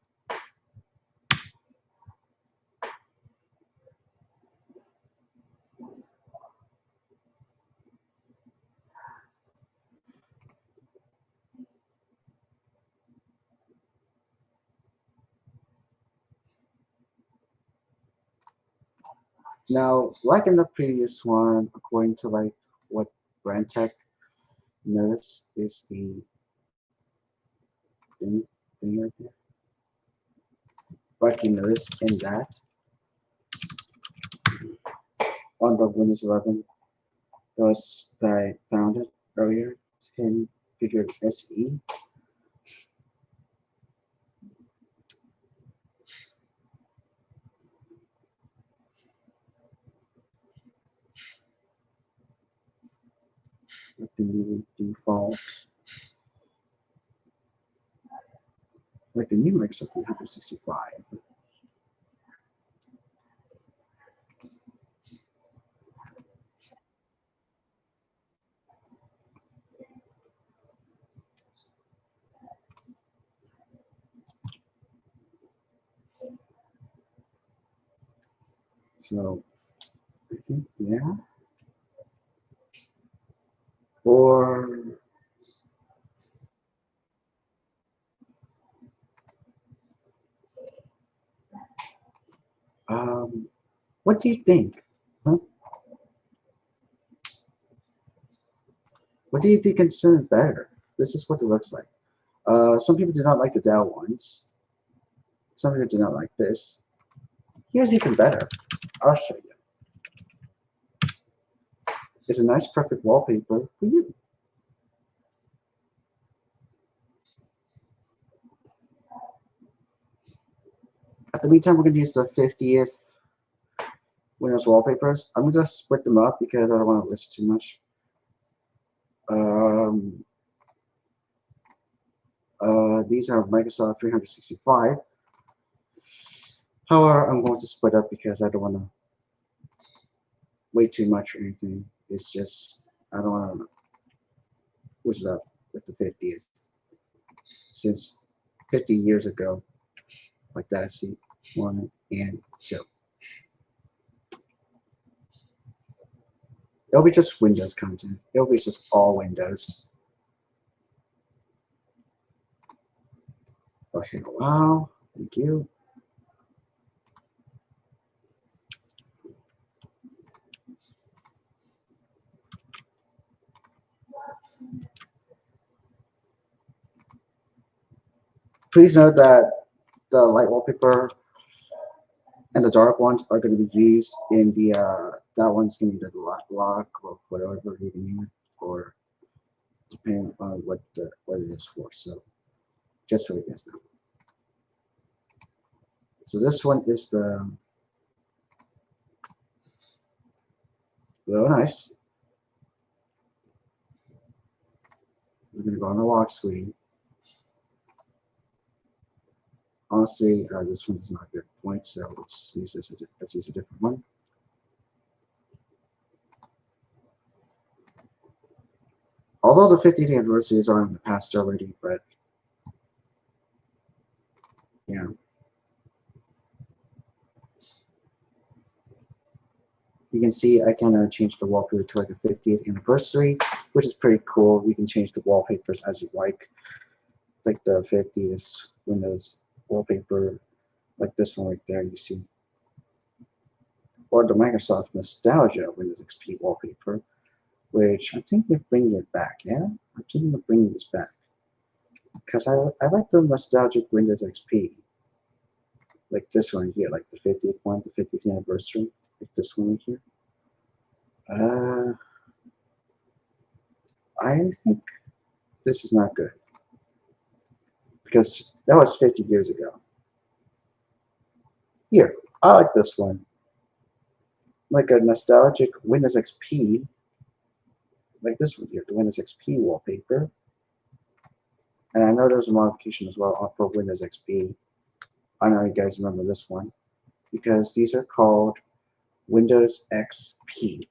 Now, like in the previous one, according to like what Brand Tech noticed is the thing right there. Like you notice in that on the Windows 11 was that I found it earlier, 10 figure SE. Like the new default, like the new Microsoft 365. So I think, yeah. Or what do you think? Huh? What do you think is better? This is what it looks like. Some people do not like the Dell ones. Some people do not like this. Here's even better. I'll show you. It's a nice, perfect wallpaper for you. At the meantime, we're going to use the 50th Windows wallpapers. I'm going to split them up because I don't want to list too much. These are Microsoft 365. However, I'm going to split up because I don't want to wait too much or anything. It's just, I don't want to push it up with the 50th. Since 50 years ago, like that, see, 1 and 2. It'll be just Windows content. It'll be just all Windows. Okay, wow, thank you. Please note that the light wallpaper and the dark ones are going to be used in the, that one's going to be the lock or whatever you can name it, or depending on what it is for. So just so you guys know. So this one is the real nice. We're going to go on the lock screen. Honestly, this one is not a good point, so let's use this. Let's use a different one. Although the 50th anniversaries are in the past already, but yeah. You can see I can change the wallpaper to like a 50th anniversary, which is pretty cool. We can change the wallpapers as you like the 50th Windows wallpaper, like this one right there, you see. Or the Microsoft Nostalgia Windows XP wallpaper, which I'm thinking of bringing it back, yeah? I'm thinking of bringing this back. Because I like the nostalgic Windows XP. Like this one here, like the 50th one, the 50th anniversary, like this one right here. I think this is not good. Because that was 50 years ago. Here, I like this one. Like a nostalgic Windows XP, like this one here, the Windows XP wallpaper. And I know there's a modification as well for Windows XP. I know you guys remember this one because these are called Windows XP.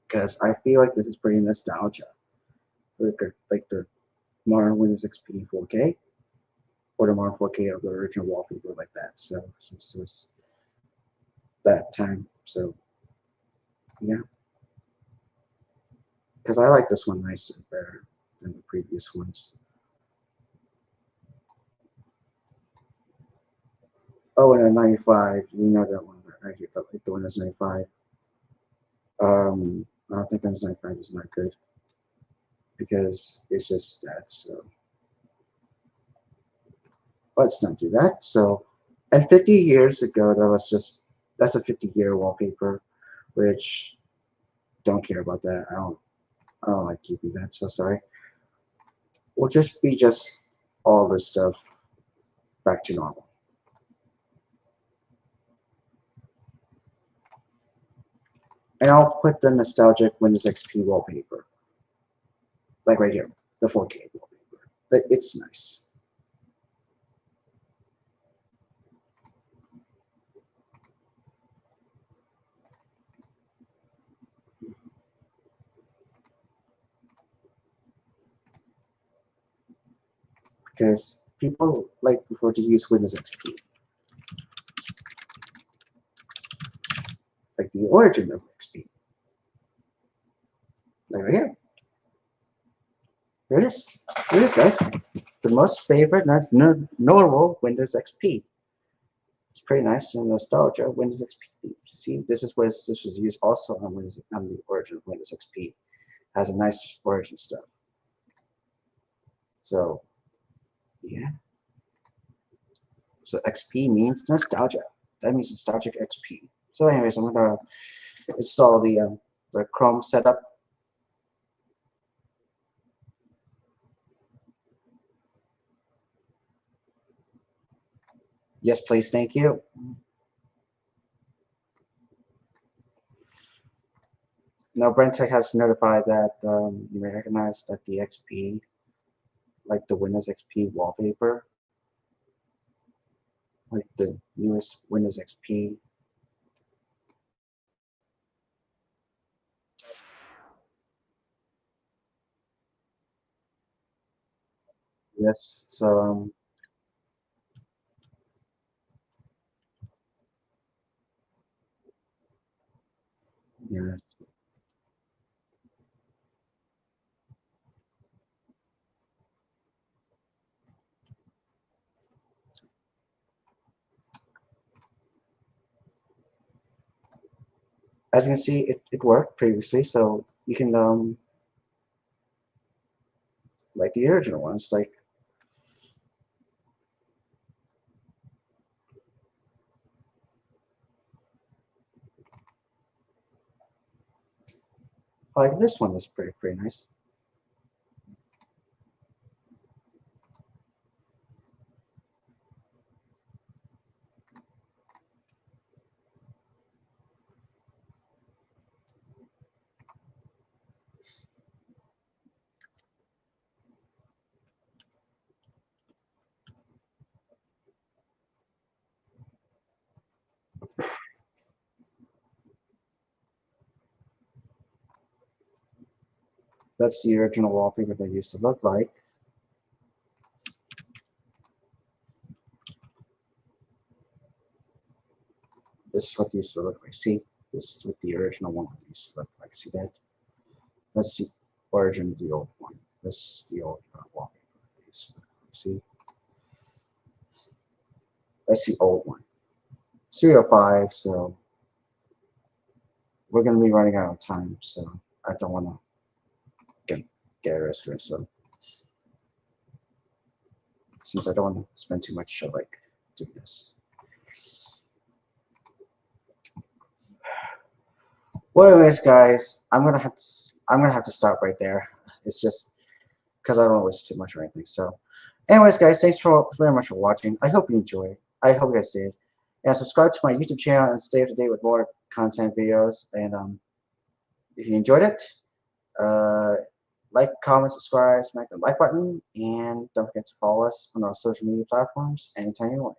Because I feel like this is pretty nostalgia. Like the modern Windows XP 4K or the modern 4K of the original wallpaper like that. So since it was that time, so yeah. Because I like this one nicer, better than the previous ones. Oh, and a 95, you know that one right here, the Windows 95. I don't think Windows 95 is not good because it's just that. So let's not do that. So, and 50 years ago, that's a 50-year wallpaper, which don't care about that. I don't like keeping that. So sorry. We'll just be all this stuff back to normal. And I'll put the nostalgic Windows XP wallpaper, like right here, the 4K wallpaper. It's nice. Because people like prefer to use Windows XP. like the origin of XP. Like right here. Here it is. Here it is, guys. The most favorite, notable Windows XP. It's pretty nice and nostalgia. Windows XP. See, this was used also on Windows on the origin of Windows XP. It has a nice origin stuff. So yeah. So XP means nostalgia. That means nostalgic XP. So anyways, I'm gonna install the Chrome setup. Yes, please, thank you. Now, BrenTech has notified that you may recognize that the XP, like the Windows XP wallpaper, like the newest Windows XP. Yes, so yes. As you can see, it worked previously, so you can like the original ones, like this one is pretty nice. That's the original wallpaper that used to look like. This is what they used to look like. See, this is what the original one used to look like. See that? That's the origin of the old one. This is the old wallpaper. See, that's the old one. 305. So we're gonna be running out of time. So I don't want to get a restaurant. So since I don't want to spend too much like doing this. Well, anyways, guys, I'm gonna have to stop right there. It's just because I don't want to waste too much or anything. So, anyways, guys, thanks very much for watching. I hope you enjoyed. I hope you guys did. And subscribe to my YouTube channel and stay up to date with more content videos. And if you enjoyed it, uh, like, comment, subscribe, smack the like button, and don't forget to follow us on our social media platforms anytime you want.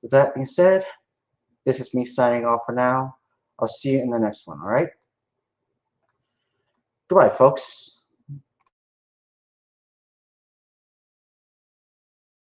With that being said, this is me signing off for now. I'll see you in the next one, all right? Goodbye, folks.